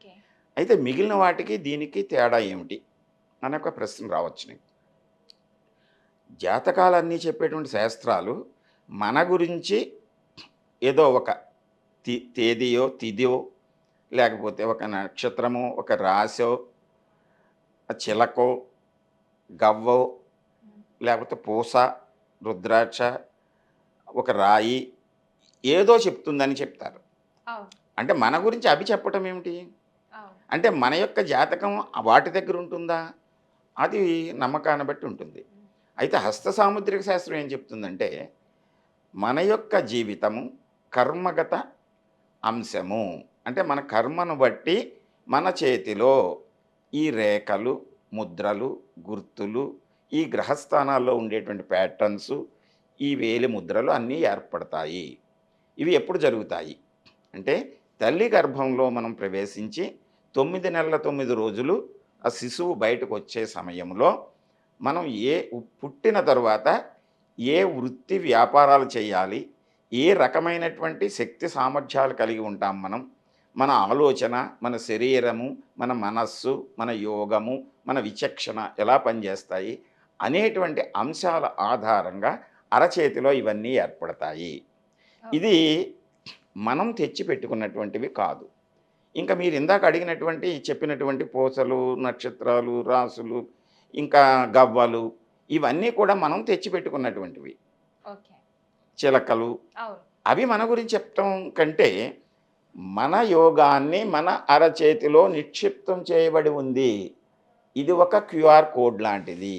Okay. అయితే మిగిలిన వాటికి దీనికి తేడా ఏమిటి అనే ఒక ప్రశ్న రావచ్చు నీకు. జాతకాలన్నీ చెప్పేటువంటి శాస్త్రాలు మన గురించి ఏదో ఒక తేదీయో తిథియో లేకపోతే ఒక నక్షత్రమో ఒక రాశో చిలకో గవ్వో హ్మ్. లేకపోతే పూస రుద్రాక్ష ఒక రాయి ఏదో చెప్తుందని చెప్తారు. అవును. అంటే మన గురించి అవి చెప్పటం ఏమిటి? అవును. అంటే మన యొక్క జాతకం వాటి దగ్గర ఉంటుందా? అది నమ్మకాన్ని బట్టి ఉంటుంది. హ్మ్. అయితే హస్త సాముద్రిక శాస్త్రం ఏం చెప్తుందంటే, మన యొక్క జీవితము కర్మగత అంశము. అంటే మన కర్మను బట్టి మన చేతిలో ఈ రేఖలు, ముద్రలు, గుర్తులు, ఈ గ్రహస్థానాల్లో ఉండేటువంటి ప్యాటర్న్స్, ఈ వేలి ముద్రలు అన్నీ ఏర్పడతాయి. ఇవి ఎప్పుడు జరుగుతాయి? అంటే తల్లి గర్భంలో మనం ప్రవేశించి 9 నెలల 9 రోజులు ఆ శిశువు బయటకొచ్చే సమయంలో మనం పుట్టిన తరువాత ఏ వృత్తి వ్యాపారాలు చేయాలి? ఏ రకమైనటువంటి శక్తి సామర్థ్యాలు కలిగి ఉంటాం మనం? మన ఆలోచన, మన శరీరము, మన మనస్సు, మన యోగము, మన విచక్షణ ఎలా పనిచేస్తాయి? అనేటువంటి అంశాల ఆధారంగా అరచేతిలో ఇవన్నీ ఏర్పడతాయి. ఇది ఓకే. మనం తెచ్చిపెట్టుకున్నటువంటివి కాదు. ఇంకా మీరిందాక అడిగినటువంటి చెప్పినటువంటి పూసలు, నక్షత్రాలు, రాసులు, ఇంకా గవ్వలు ఇవన్నీ కూడా మనం తెచ్చిపెట్టుకున్నటువంటివి. ఓకే. చిలకలు అవును. అవి మన గురించి చెప్పటం కంటే, మన యోగాన్ని మన అరచేతిలో నిక్షిప్తం చేయబడి ఉంది. ఇది ఒక క్యూఆర్ కోడ్ లాంటిది.